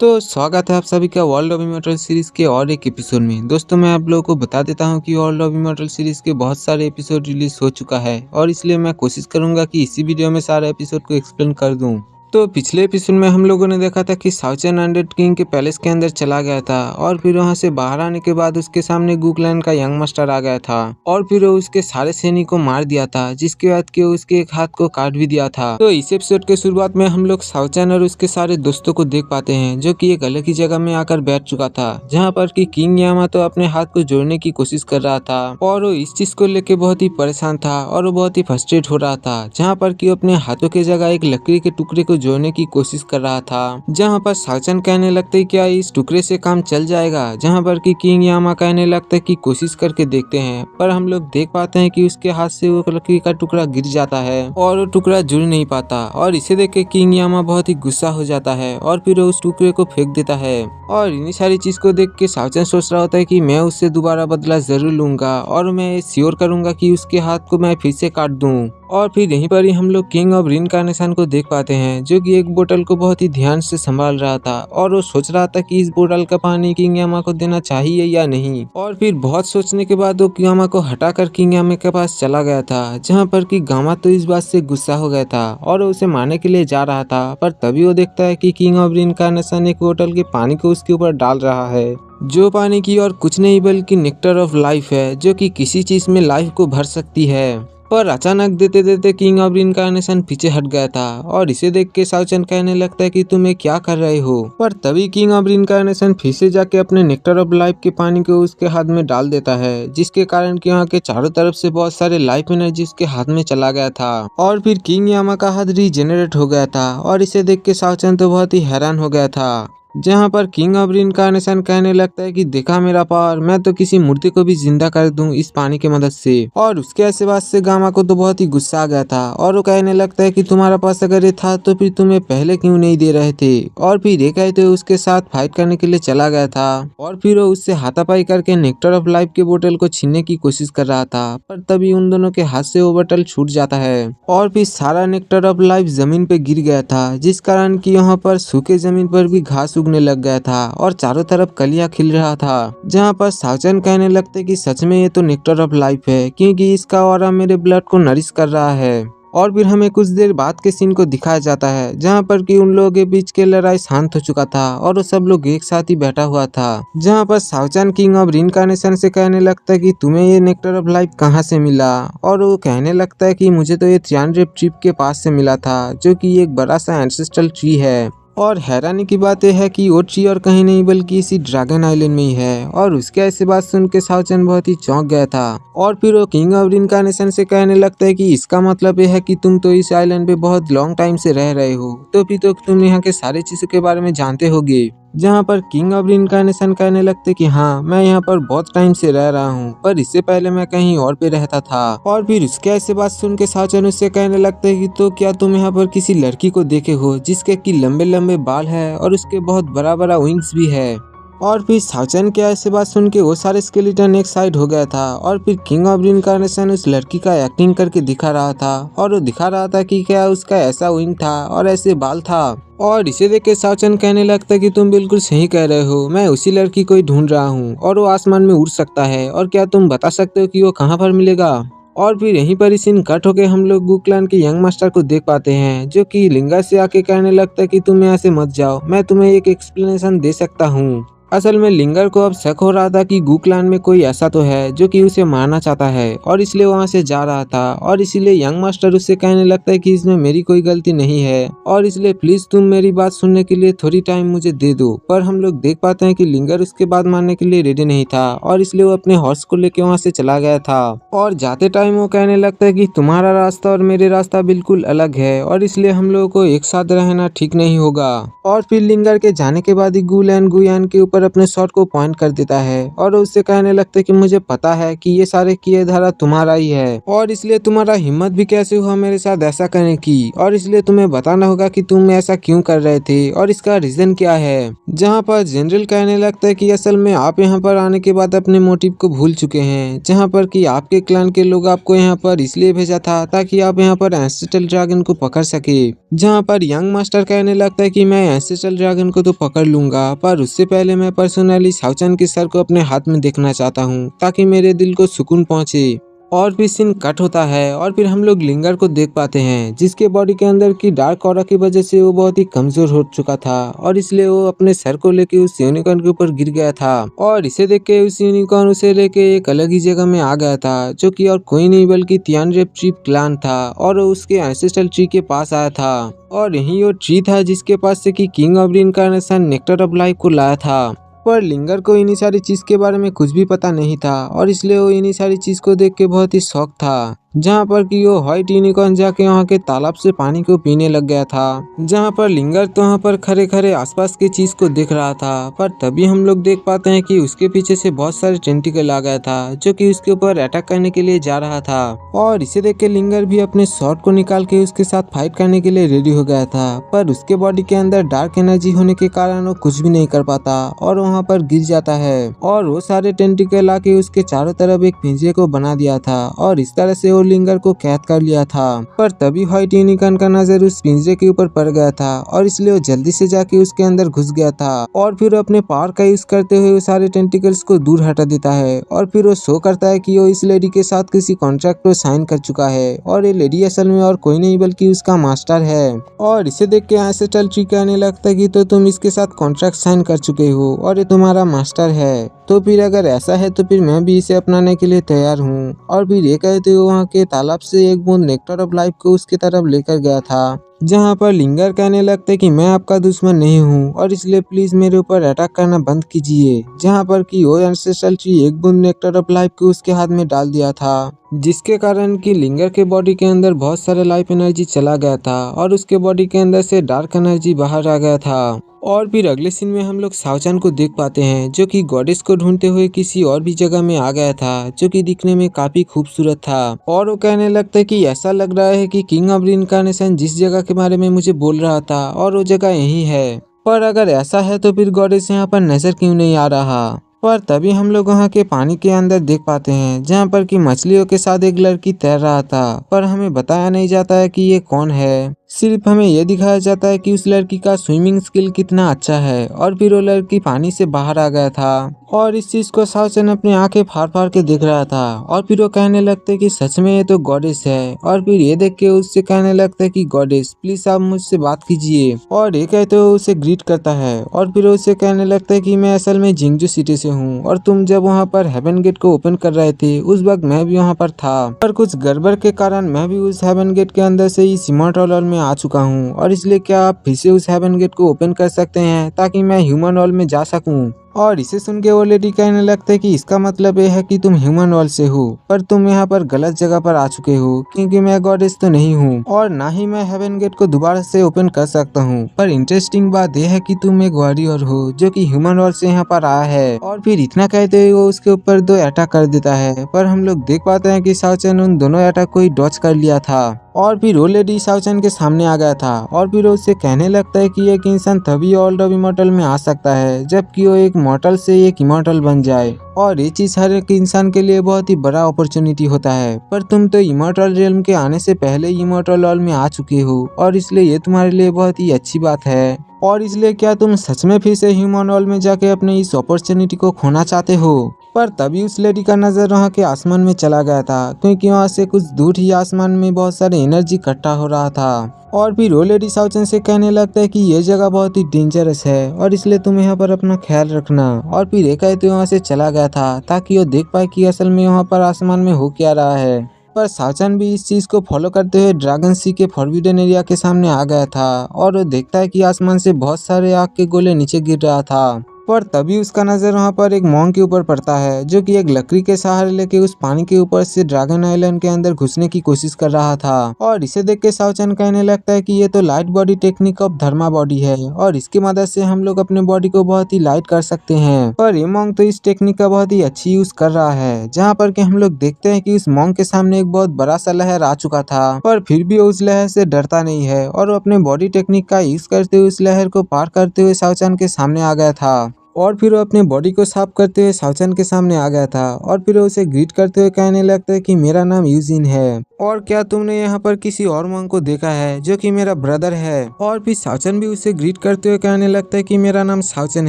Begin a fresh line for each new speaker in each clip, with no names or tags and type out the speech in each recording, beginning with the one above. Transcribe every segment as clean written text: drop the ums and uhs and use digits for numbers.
तो स्वागत है आप सभी का वर्ल्ड ऑफ इमॉर्टल सीरीज के और एक एपिसोड में। दोस्तों मैं आप लोगों को बता देता हूं कि वर्ल्ड ऑफ इमॉर्टल सीरीज के बहुत सारे एपिसोड रिलीज हो चुका है और इसलिए मैं कोशिश करूंगा कि इसी वीडियो में सारे एपिसोड को एक्सप्लेन कर दूं। तो पिछले एपिसोड में हम लोगों ने देखा था कि साउचन अनडेड किंग के पैलेस के अंदर चला गया था और फिर वहां से बाहर आने के बाद उसके सामने गुकलैंड का यंग मास्टर आ गया था और फिर वो उसके सारे सैनिक को मार दिया था, जिसके बाद कि वो उसके एक हाथ को काट भी दिया था। तो इस एपिसोड के शुरुआत में हम लोग साउचन और उसके सारे दोस्तों को देख पाते हैं जो कि एक अलग ही जगह में आकर बैठ चुका था, जहाँ पर कि किंग यामातो अपने हाथ को जोड़ने की कोशिश कर रहा था और वो इस चीज को लेके बहुत ही परेशान था और वो बहुत ही फ्रस्ट्रेट हो रहा था, जहाँ पर कि अपने हाथों के जगह एक लकड़ी के टुकड़े को जोड़ने की कोशिश कर रहा था। जहाँ पर साउचन कहने लगते क्या इस टुकड़े से काम चल जाएगा, जहाँ पर कि किंग यामा कहने लगता है कि कोशिश करके देखते हैं, पर हम लोग देख पाते हैं कि उसके हाथ से वो लकड़ी का टुकड़ा गिर जाता है और वो टुकड़ा जुड़ नहीं पाता और इसे देख के किंग यामा बहुत ही गुस्सा हो जाता है और फिर वो उस टुकड़े को फेंक देता है। और इन्हीं सारी चीज को देख के साउचन सोच रहा होता है कि मैं उससे दोबारा बदला जरूर लूंगा और मैं श्योर करूंगा कि उसके हाथ को मैं फिर से काट दूं। और फिर यहीं पर ही हम लोग किंग ऑफ रीइंकार्नेशन को देख पाते हैं जो कि एक बोतल को बहुत ही ध्यान से संभाल रहा था और वो सोच रहा था कि इस बोतल का पानी किंग यामा को देना चाहिए या नहीं। और फिर बहुत सोचने के बाद वो यामा को हटाकर किंग यामा के पास चला गया था, जहाँ पर कि गामा तो इस बात से गुस्सा हो गया था और उसे मारने के लिए जा रहा था, पर तभी वो देखता है कि किंग ऑफ रीइंकार्नेशन एक बोतल के पानी को उसके ऊपर डाल रहा है, जो पानी की और कुछ नहीं बल्कि नेक्टर ऑफ लाइफ है, जो कि किसी चीज में लाइफ को भर सकती है। पर अचानक देते देते किंग ऑफ रीइंकार्नेशन पीछे हट गया था और इसे देख के साउचन कहने लगता है कि तुम ये क्या कर रहे हो। पर तभी किंग ऑफ रीइंकार्नेशन फिर से जाके अपने नेक्टर ऑफ लाइफ के पानी को उसके हाथ में डाल देता है, जिसके कारण कि वहाँ के चारों तरफ से बहुत सारे लाइफ एनर्जी उसके हाथ में चला गया था और फिर किंग यामा का हाथ रीजेनरेट हो गया था और इसे देख के साउचन तो बहुत ही हैरान हो गया था। जहाँ पर किंग ऑफ रीइंकार्नेशन कहने लगता है कि देखा मेरा पावर, मैं तो किसी मूर्ति को भी जिंदा कर दूं इस पानी की मदद से। और उसके ऐसे बात से गामा को तो बहुत ही गुस्सा आ गया था और वो कहने लगता है कि तुम्हारा पास अगर ये था तो फिर तुम्हें पहले क्यों नहीं दे रहे थे। और फिर ये कहते हुए उसके साथ फाइट करने के लिए चला गया था और फिर वो उससे हाथापाई करके नेक्टर ऑफ लाइफ के बोतल को छीनने की कोशिश कर रहा था, पर तभी उन दोनों के हाथ से वो बोतल छूट जाता है और फिर सारा नेक्टर ऑफ लाइफ जमीन पे गिर गया था, जिस कारण की यहाँ पर सूखे जमीन पर भी घास उगने लग गया था और चारों तरफ कलियां खिल रहा था। जहां पर साउचन कहने लगते कि सच में ये तो नेक्टर ऑफ लाइफ है, क्योंकि इसका ऑरा मेरे ब्लड को नरिश कर रहा है। और फिर हमें कुछ देर बाद के सीन को दिखाया जाता है, जहां पर कि उन लोगों के बीच के लड़ाई शांत हो चुका था और वो सब लोग एक साथ ही बैठा हुआ था। जहां पर साउचन किंग ऑफ रीइंकार्नेशन से कहने लगता है कि तुम्हें ये नेक्टर ऑफ लाइफ कहां से मिला, और वो कहने लगता है कि मुझे तो ये 300 ट्रिप के पास से मिला था, जो कि एक बड़ा सा एंसेस्ट्रल ट्री है। और हैरानी की बात यह है कि वो ट्री और कहीं नहीं बल्कि इसी ड्रैगन आइलैंड में ही है। और उसके ऐसी बात सुन के साउचन बहुत ही चौंक गया था और फिर वो किंग ऑफ रीइंकार्नेशन से कहने लगता है कि इसका मतलब यह है कि तुम तो इस आइलैंड पे बहुत लॉन्ग टाइम से रह रहे हो, तो फिर तो तुम यहाँ के सारे चीजों के बारे में जानते होगे। जहाँ पर किंग ऑफ रीइंकार्नेशन कहने लगते कि हाँ, मैं यहाँ पर बहुत टाइम से रह रहा हूँ, पर इससे पहले मैं कहीं और पे रहता था। और फिर उसके ऐसे बात सुन के साउचन उससे कहने लगते हैं कि तो क्या तुम यहाँ पर किसी लड़की को देखे हो जिसके कि लंबे लंबे बाल है और उसके बहुत बड़ा बड़ा विंग्स भी है। और फिर साउचन के ऐसे बात सुन के वो सारे स्केलेटन एक साइड हो गया था और फिर किंग ऑफ रीइंकार्नेशन उस लड़की का एक्टिंग करके दिखा रहा था और वो दिखा रहा था कि क्या उसका ऐसा विंग था और ऐसे बाल था। और इसे देख के साउचन कहने लगता कि तुम बिल्कुल सही कह रहे हो, मैं उसी लड़की को ही ढूंढ रहा हूँ और वो आसमान में उड़ सकता है, और क्या तुम बता सकते हो कि वो कहाँ पर मिलेगा। और फिर यहीं पर इस सीन कट होके हम लोग गुकलैंड के यंग मास्टर को देख पाते हैं, जो कि लिंगर से आके कहने लगता है कि तुम यहाँ से मत जाओ, मैं तुम्हें एक एक्सप्लेनेशन दे सकता हूँ। असल में लिंगर को अब शक हो रहा था कि गुकलैंड में कोई ऐसा तो है जो कि उसे मारना चाहता है और इसलिए वहां से जा रहा था। और इसीलिए यंग मास्टर उससे कहने लगता है कि इसमें मेरी कोई गलती नहीं है और इसलिए प्लीज तुम मेरी बात सुनने के लिए थोड़ी टाइम मुझे दे दो। पर हम लोग देख पाते हैं कि लिंगर उसके बात मानने के लिए रेडी नहीं था और इसलिए वो अपने हॉर्स को लेके वहां से चला गया था। और जाते टाइम वो कहने लगता है कि तुम्हारा रास्ता और मेरे रास्ता बिल्कुल अलग है और इसलिए हम लोगों को एक साथ रहना ठीक नहीं होगा। और फिर लिंगर के जाने के बाद ही गुल एंड गुयान के ऊपर ऊपर अपने शॉट को पॉइंट कर देता है और उससे कहने लगता है कि मुझे पता है कि ये सारे किए धारा तुम्हारा ही है और इसलिए तुम्हारा हिम्मत भी कैसे हुआ मेरे साथ ऐसा करने की, और इसलिए तुम्हें बताना होगा कि तुम ऐसा क्यों कर रहे थे और इसका रीजन क्या है। जहाँ पर जनरल कहने लगता है कि असल में आप यहाँ पर आने के बाद अपने मोटिव को भूल चुके हैं, जहाँ पर कि आपके क्लान के लोग आपको यहाँ पर इसलिए भेजा था ताकि आप यहाँ पर एंसेस्ट्रल ड्रैगन को पकड़ सके। जहाँ पर यंग मास्टर कहने लगता है कि मैं एंसेस्ट्रल ड्रैगन को तो पकड़ लूंगा, पर उससे पहले मैं पर्सनली शाओचन के सर को अपने हाथ में देखना चाहता हूँ ताकि मेरे दिल को सुकून पहुँचे। और फिर सीन कट होता है और फिर हम लोग लिंगर को देख पाते हैं जिसके बॉडी के अंदर की डार्क ऑरा की वजह से वो बहुत ही कमजोर हो चुका था और इसलिए वो अपने सर को लेके उस यूनिकॉर्न के ऊपर गिर गया था। और इसे देख के उस यूनिकॉर्न उसे लेके एक अलग ही जगह में आ गया था जो कि और कोई नहीं बल्कि तियानरेप ट्री क्लान था और वो उसके एंसेस्ट्रल ट्री के पास आया था। और यही वो ट्री था जिसके पास से कि king of reincarnation nectar of life को लाया था। पर लिंगर को इन्हीं सारी चीज के बारे में कुछ भी पता नहीं था और इसलिए वो इन्हीं सारी चीज को देख के बहुत ही शौक था। जहाँ पर कि वो व्हाइट यूनिकॉर्न जाके वहाँ के तालाब से पानी को पीने लग गया था। जहाँ पर लिंगर तो वहाँ पर खड़े खड़े आसपास की चीज को देख रहा था, पर तभी हम लोग देख पाते हैं कि उसके पीछे से बहुत सारे टेंटिकल आ गया था जो कि उसके ऊपर अटैक करने के लिए जा रहा था। और इसे देख के लिंगर भी अपने शॉट को निकाल के उसके साथ फाइट करने के लिए रेडी हो गया था, पर उसके बॉडी के अंदर डार्क एनर्जी होने के कारण वो कुछ भी नहीं कर पाता और वहाँ पर गिर जाता है। और वो सारे टेंटिकल आके उसके चारों तरफ एक पिंजरे को बना दिया था और इस तरह से लिंगर को कैद कर लिया था। पर तभी व्हाइट यूनिकॉर्न का नजर उस पिंजरे के ऊपर पड़ गया था और इसलिए वो जल्दी से जाके उसके अंदर घुस गया था और फिर अपने पावर का यूज करते हुए वो सारे टेंटिकल्स को दूर हटा देता है। और फिर वो शो करता है कि वो इस लेडी के साथ किसी कॉन्ट्रैक्ट को साइन कर चुका है और ये लेडी असल में और कोई नहीं बल्कि उसका मास्टर है। और इसे देख के एंसेस्ट्रल ट्री कहने लगता है कि तो तुम इसके साथ कॉन्ट्रैक्ट साइन कर चुके हो और ये तुम्हारा मास्टर है, तो फिर अगर ऐसा है तो फिर मैं भी इसे अपनाने के लिए तैयार हूँ। और फिर ये कहते हुए वहाँ के तालाब से एक बूंद नेक्टर ऑफ लाइफ को उसकी तरफ लेकर गया था। जहाँ पर लिंगर कहने लगते कि मैं आपका दुश्मन नहीं हूँ और इसलिए प्लीज मेरे ऊपर अटैक करना बंद कीजिए। जहाँ पर कि वो एंसेस्ट्रल ट्री एक बूंद नेक्टर ऑफ लाइफ को उसके हाथ में डाल दिया था, जिसके कारण कि लिंगर के बॉडी के अंदर बहुत सारे लाइफ एनर्जी चला गया था और उसके बॉडी के अंदर से डार्क एनर्जी बाहर आ गया था। और फिर अगले सीन में हम लोग शाओचन को देख पाते हैं जो कि गॉडेस को ढूंढते हुए किसी और भी जगह में आ गया था जो कि दिखने में काफी खूबसूरत था। और वो कहने लगता है कि ऐसा लग रहा है कि किंग ऑफ रीइंकार्नेशन जिस जगह के बारे में मुझे बोल रहा था और वो जगह यही है, पर अगर ऐसा है तो फिर गॉडेस यहाँ पर नजर क्यों नहीं आ रहा। पर तभी हम लोग वहाँ के पानी के अंदर देख पाते हैं जहाँ पर कि मछलियों के साथ एक लड़की तैर रहा था, पर हमें बताया नहीं जाता है कि ये कौन है। सिर्फ हमें यह दिखाया जाता है कि उस लड़की का स्विमिंग स्किल कितना अच्छा है। और फिर वो लड़की पानी से बाहर आ गया था और इस चीज को शाओचन अपनी आंखें फाड़ फाड़ के देख रहा था। और फिर वो कहने लगते कि सच में ये तो गॉडेस है। और फिर ये देख के उससे कहने लगता है कि गॉडेस प्लीज आप मुझसे बात कीजिए। और ये कहते हुए उसे ग्रीट करता है और फिर उससे कहने लगता है कि मैं असल में जिंगजू सिटी से हूँ और तुम जब वहाँ पर हेवन गेट को ओपन कर रहे थे उस वक्त मैं भी वहाँ पर था, पर कुछ गड़बड़ के कारण मैं भी उस हेवन गेट के अंदर से इस इमॉर्टल वर्ल्ड में आ चुका हूँ और इसलिए क्या आप फिर से उस हेवन गेट को ओपन कर सकते हैं ताकि मैं ह्यूमन वर्ल्ड में जा सकूं। और इसे सुन के वो लेडी कहने लगता है कि इसका मतलब ये है कि तुम ह्यूमन वर्ल्ड से हो, पर तुम यहाँ पर गलत जगह पर आ चुके हो क्योंकि मैं गॉडेस तो नहीं हूँ और ना ही मैं हेवन गेट को दोबारा से ओपन कर सकता हूँ। पर इंटरेस्टिंग बात यह है कि तुम एक वॉरियर हो जो कि ह्यूमन वर्ल्ड से यहाँ पर आया है। और फिर इतना कहते हुए वो उसके ऊपर 2 अटैक कर देता है, पर हम लोग देख पाते हैं कि शाओचन उन दोनों अटैक को ही डॉच कर लिया था। और फिर वो लेडी शाओचन के सामने आ गया था और फिर उससे कहने लगता है कि एक इंसान तभी वर्ल्ड ऑफ इमॉर्टल में आ सकता है जबकि वो एक मॉर्टल से एक इमॉर्टल बन जाए। और ये चीज हर एक इंसान के लिए बहुत ही बड़ा अपॉर्चुनिटी होता है, पर तुम तो इमॉर्टल रियल्म के आने से पहले ही इमॉर्टल वर्ल्ड में आ चुके हो और इसलिए ये तुम्हारे लिए बहुत ही अच्छी बात है। और इसलिए क्या तुम सच में फिर से ह्यूमन वर्ल्ड में जाके अपने इस अपॉर्चुनिटी को खोना चाहते हो। पर तभी उस लेडी का नजर वहाँ के आसमान में चला गया था क्योंकि वहाँ से कुछ दूर ही आसमान में बहुत सारे एनर्जी इकट्ठा हो रहा था। और फिर वो लेडी शाओचन से कहने लगता है कि ये जगह बहुत ही डेंजरस है और इसलिए तुम यहाँ पर अपना ख्याल रखना। और फिर ये कहते वहाँ से चला गया था ताकि वो देख पाए कि असल में वहाँ पर आसमान में हो क्या रहा है। पर शाओचन भी इस चीज को फॉलो करते हुए ड्रैगन सी के फॉरबिडन एरिया के सामने आ गया था और वो देखता है कि आसमान से बहुत सारे आग के गोले नीचे गिर रहा था। पर तभी उसका नजर वहाँ पर एक मॉन्क के ऊपर पड़ता है, जो कि एक लकड़ी के सहारे लेके उस पानी के ऊपर से ड्रैगन आइलैंड के अंदर घुसने की कोशिश कर रहा था। और इसे देख के साओचन कहने लगता है कि ये तो light body technique of Dharma body है और इसकी मदद से हम लोग अपने बॉडी को बहुत ही लाइट कर सकते हैं। पर ये मॉन्क तो इस टेक्निक का बहुत ही अच्छी यूज कर रहा है, जहाँ पर कि हम लोग देखते हैं कि उस मॉन्क के सामने एक बहुत बड़ा सा लहर आ चुका था, पर फिर भी वो उस लहर से डरता नहीं है और वो अपने बॉडी टेक्निक का यूज करते हुए उस लहर को पार करते हुए साओचन के सामने आ गया था। और फिर वो अपने बॉडी को साफ करते हुए साओचन के सामने आ गया था और फिर वो उसे ग्रीट करते हुए कहने लगता है कि मेरा नाम यूजिन है और क्या तुमने यहाँ पर किसी और मॉन्क को देखा है जो कि मेरा ब्रदर है। और फिर साओचन भी उसे ग्रीट करते हुए कहने लगता है कि मेरा नाम साओचन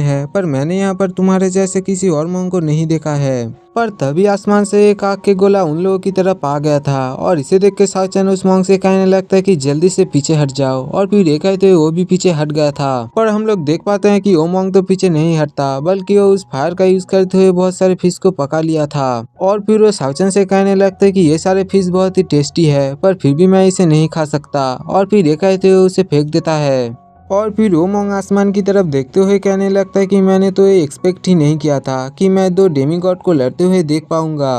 है, पर मैंने यहाँ पर तुम्हारे जैसे किसी और मॉन्क को नहीं देखा है। पर तभी आसमान से एक आग के गोला उन लोगों की तरफ आ गया था और इसे देख के साओचन उस मॉन्क से कहने लगता है कि जल्दी से पीछे हट जाओ। और फिर ये कहते हुए वो भी पीछे हट गया था। पर हम लोग देख पाते हैं कि वो मॉन्क तो पीछे नहीं हटता, बल्कि वो उस फायर का यूज करते हुए बहुत सारे फिश को पका लिया था। और फिर वो साओचन से कहने लगता है कि ये सारे फिश बहुत ही टेस्टी है, पर फिर भी मैं इसे नहीं खा सकता। और फिर ये कहते हुए उसे फेंक देता है। और फिर वो मॉन्क आसमान की तरफ देखते हुए कहने लगता है कि मैंने तो ये एक्सपेक्ट ही नहीं किया था कि मैं दो डेमीगॉड को लड़ते हुए देख पाऊंगा।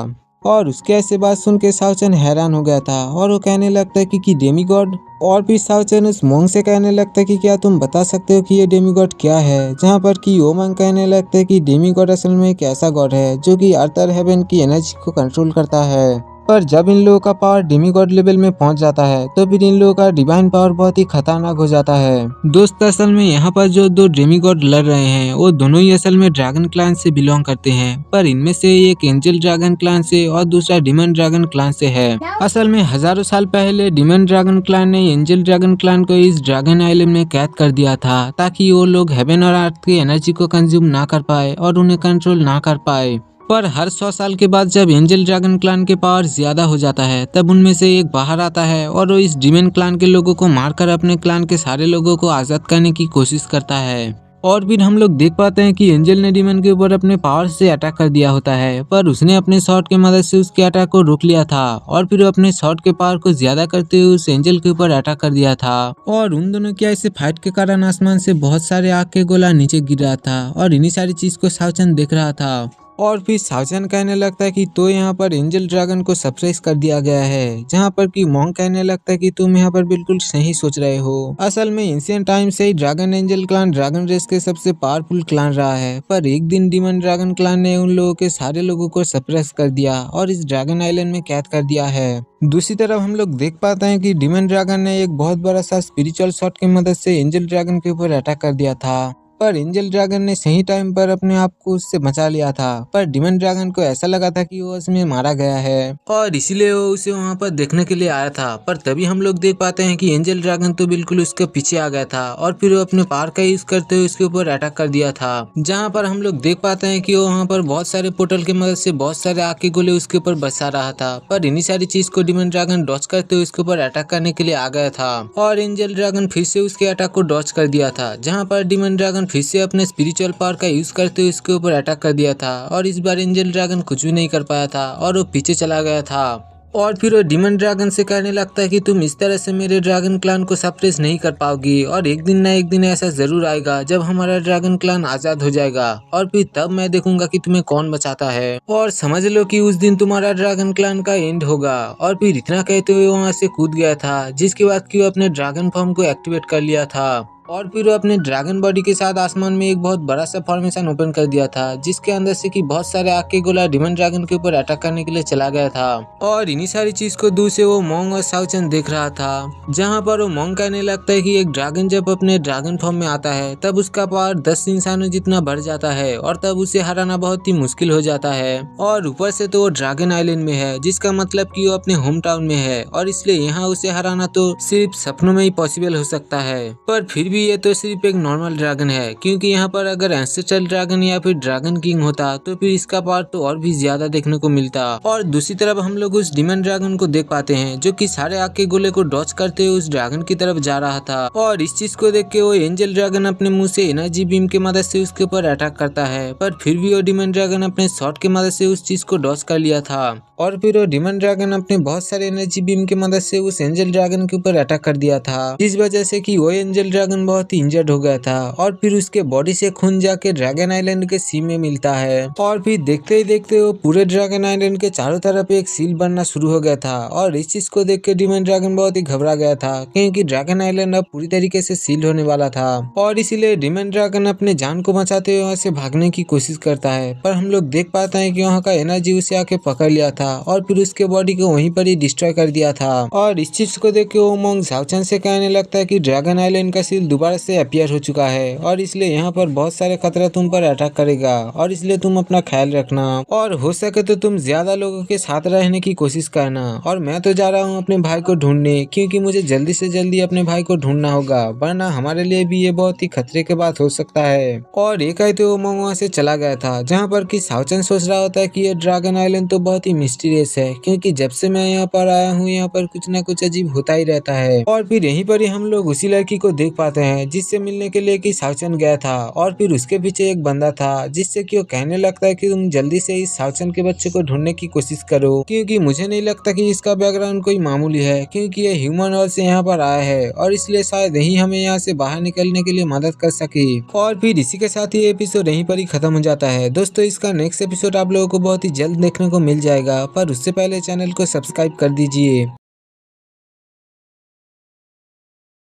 और उसके ऐसे बात सुन के साओचन हैरान हो गया था और वो कहने लगता है कि डेमीगॉड। और फिर साओचन उस मॉन्क से कहने लगता है कि क्या तुम बता सकते हो कि ये डेमीगॉड क्या है। जहाँ पर कि वो मॉन्क कहने लगता है कि डेमीगॉड असल में एक ऐसा गॉड है जो कि अर्थ और हेवन की एनर्जी को कंट्रोल करता है। पर जब इन लोगों का पावर डेमीगॉड लेवल में पहुंच जाता है तो फिर इन लोगों का डिवाइन पावर बहुत ही खतरनाक हो जाता है। दोस्त असल में यहाँ पर जो दो डेमीगॉड लड़ रहे हैं वो दोनों ही असल में ड्रैगन क्लान से बिलोंग करते हैं, पर इनमें से एक एंजल ड्रैगन क्लान से और दूसरा डिमन ड्रैगन क्लान से है। असल में हजारों साल पहले डिमन ड्रैगन क्लान ने एंजल ड्रैगन क्लान को इस ड्रैगन आइलैंड में कैद कर दिया था, ताकि वो लोग हेवन और अर्थ की एनर्जी को कंज्यूम ना कर पाए और उन्हें कंट्रोल ना कर पाए। पर हर 100 साल के बाद जब एंजल ड्रैगन क्लान के पावर ज्यादा हो जाता है, तब उनमें से एक बाहर आता है और वो इस डिमन क्लान के लोगों को मारकर अपने क्लान के सारे लोगों को आजाद करने की कोशिश करता है। और फिर हम लोग देख पाते हैं कि एंजल ने डिमन के ऊपर अपने पावर से अटैक कर दिया होता है, पर उसने अपने शॉट की मदद से उसके अटैक को रोक लिया था और फिर वो अपने शॉट के पावर को ज्यादा करते हुए उस एंजल के ऊपर अटैक कर दिया था। और उन दोनों की ऐसे फाइट के कारण आसमान से बहुत सारे आग के गोला नीचे गिर रहा था और इन्हीं सारी चीज को साओचन देख रहा था। और फिर साओचन कहने लगता है कि तो यहाँ पर एंजल ड्रैगन को सप्रेस कर दिया गया है, जहाँ पर कि मॉन्क कहने लगता है कि तुम यहाँ पर बिल्कुल सही सोच रहे हो। असल में एंशिएंट टाइम से ही dragon angel clan dragon race के सबसे पावरफुल क्लान रहा है, पर एक दिन डिमन ड्रैगन क्लान ने उन लोगों के सारे लोगों को सप्रेस कर दिया और इस ड्रैगन आइलैंड में कैद कर दिया है। दूसरी तरफ हम लोग देख पाते हैं कि डिमन ड्रैगन ने एक बहुत बड़ा सा स्पिरिचुअल शॉट की मदद से एंजल ड्रैगन के ऊपर अटैक कर दिया था, पर एंजल ड्रैगन ने सही टाइम पर अपने आप को उससे बचा लिया था। पर डिमन ड्रैगन को ऐसा लगा था कि वो उसमें मारा गया है और इसीलिए वो उसे वहां पर देखने के लिए आया था। पर तभी हम लोग देख पाते हैं कि एंजल ड्रैगन तो बिल्कुल उसके पीछे आ गया था और फिर वो अपने पावर का यूज करते हुए उसके ऊपर अटैक कर दिया था। जहाँ पर हम लोग देख पाते हैं कि वो वहाँ पर बहुत सारे पोर्टल की मदद से बहुत सारे आग के गोले उसके ऊपर बरसा रहा था, पर इन्हीं सारी चीज को डिमन ड्रैगन डॉज करते हुए उसके ऊपर अटैक करने के लिए आ गया था और एंजल ड्रैगन फिर से उसके अटैक को डॉज कर दिया था। जहाँ पर डिमन ड्रैगन फिर से अपने स्पिरिचुअल पावर का यूज करते हुए इसके ऊपर अटैक कर दिया था और इस बार एंजल ड्रैगन कुछ भी नहीं कर पाया था और वो पीछे चला गया था। और फिर वो डिमन ड्रैगन से कहने लगता है कि तुम इस तरह से मेरे ड्रैगन क्लान को सप्रेस नहीं कर पाओगी और एक दिन ना एक दिन ऐसा जरूर आएगा जब हमारा ड्रैगन क्लान आजाद हो जाएगा और फिर तब मैं देखूंगा कि तुम्हें कौन बचाता है और समझ लो कि उस दिन तुम्हारा ड्रैगन क्लान का एंड होगा। और फिर इतना कहते हुए वहाँ से कूद गया था, जिसके बाद कि वो अपने ड्रैगन फॉर्म को एक्टिवेट कर लिया था और फिर वो अपने ड्रैगन बॉडी के साथ आसमान में एक बहुत बड़ा सा फॉर्मेशन ओपन कर दिया था, जिसके अंदर से कि बहुत सारे आग के गोला डिमन ड्रैगन के ऊपर अटैक करने के लिए चला गया था। और इन्हीं सारी चीज को दूर से वो मॉन्क और साओचन देख रहा था, जहाँ पर वो मॉन्क कहने लगता है कि एक ड्रैगन जब अपने ड्रैगन फॉर्म में आता है तब उसका पावर 10 इंसानों जितना बढ़ जाता है और तब उसे हराना बहुत ही मुश्किल हो जाता है। और ऊपर से तो वो ड्रैगन आइलैंड में है, जिसका मतलब कि वो अपने होम टाउन में है और इसलिए यहाँ उसे हराना तो सिर्फ सपनों में ही पॉसिबल हो सकता है। पर फिर भी ये तो सिर्फ एक नॉर्मल ड्रैगन है, क्योंकि यहाँ पर अगर एंसेस्ट्रल ड्रैगन या फिर ड्रैगन किंग होता तो फिर इसका पावर तो और भी ज्यादा देखने को मिलता। और दूसरी तरफ हम लोग उस डिमन ड्रैगन को देख पाते हैं जो कि सारे आग के गोले को डॉच करते हुए उस ड्रैगन की तरफ जा रहा था और इस चीज को देख के वो एंजल ड्रैगन अपने मुंह से एनर्जी बीम की मदद से उसके ऊपर अटैक करता है, पर फिर भी वो डिमन ड्रैगन अपने शॉट की मदद से उस चीज को डॉच कर लिया था और फिर वो डिमन ड्रैगन अपने बहुत सारे एनर्जी बीम की मदद से उस एंजल ड्रैगन के ऊपर अटैक कर दिया था, जिस वजह से कि वो एंजल ड्रैगन ड्रैगन बहुत ही इंजर्ड हो गया था और फिर उसके बॉडी से खून जाके ड्रैगन आइलैंड के सी में मिलता है और फिर देखते ही देखते वो पूरे ड्रैगन आइलैंड के चारों तरफ एक सील बनना शुरू हो गया था। और इस चीज को देख के डीमन ड्रैगन बहुत ही घबरा गया था क्योंकि ड्रैगन आइलैंड अब पूरी तरीके से सील होने वाला था और इसीलिए डीमन ड्रैगन अपने जान को बचाते हुए वहाँ से भागने की कोशिश करता है। पर हम लोग देख पाते हैं कि वहाँ का एनर्जी उसे आके पकड़ लिया था और फिर उसके बॉडी को वहीं पर ही डिस्ट्रॉय कर दिया था। और इस चीज को देख के वो मोंग झाओचन से कहने लगता है कि ड्रैगन आइलैंड का सील दोबारा से अपीयर हो चुका है और इसलिए यहाँ पर बहुत सारे खतरा तुम पर अटैक करेगा और इसलिए तुम अपना ख्याल रखना और हो सके तो तुम ज्यादा लोगों के साथ रहने की कोशिश करना। और मैं तो जा रहा हूँ अपने भाई को ढूंढने क्योंकि मुझे जल्दी से जल्दी अपने भाई को ढूंढना होगा वरना हमारे लिए भी ये बहुत ही खतरे की बात हो सकता है। और ये कहते हुए मोंग वहाँ से चला गया था जहाँ पर कि साउचन सोच रहा होता है कि ये ड्रैगन आइलैंड तो बहुत ही मिस्टीरियस है क्योंकि जब से मैं यहाँ पर आया हूँ यहाँ पर कुछ ना कुछ अजीब होता ही रहता है। और फिर यहीं पर ही हम लोग उसी लड़की को देख पाते हैं जिससे मिलने के लिए कि साउचन गया था और फिर उसके पीछे एक बंदा था जिससे कि वो कहने लगता है कि तुम जल्दी से इस साउचन के बच्चे को ढूंढने की कोशिश करो क्योंकि मुझे नहीं लगता कि इसका बैकग्राउंड कोई मामूली है क्योंकि ये ह्यूमन वर्ल्ड से यहाँ पर आया है और इसलिए शायद यही हमें यहाँ से बाहर निकलने के लिए मदद कर सके। और फिर इसी के साथ ये एपिसोड यहीं पर ही खत्म हो जाता है। दोस्तों इसका नेक्स्ट एपिसोड आप लोगों को बहुत ही जल्द देखने को मिल जाएगा पर उससे पहले चैनल को सब्सक्राइब कर दीजिए।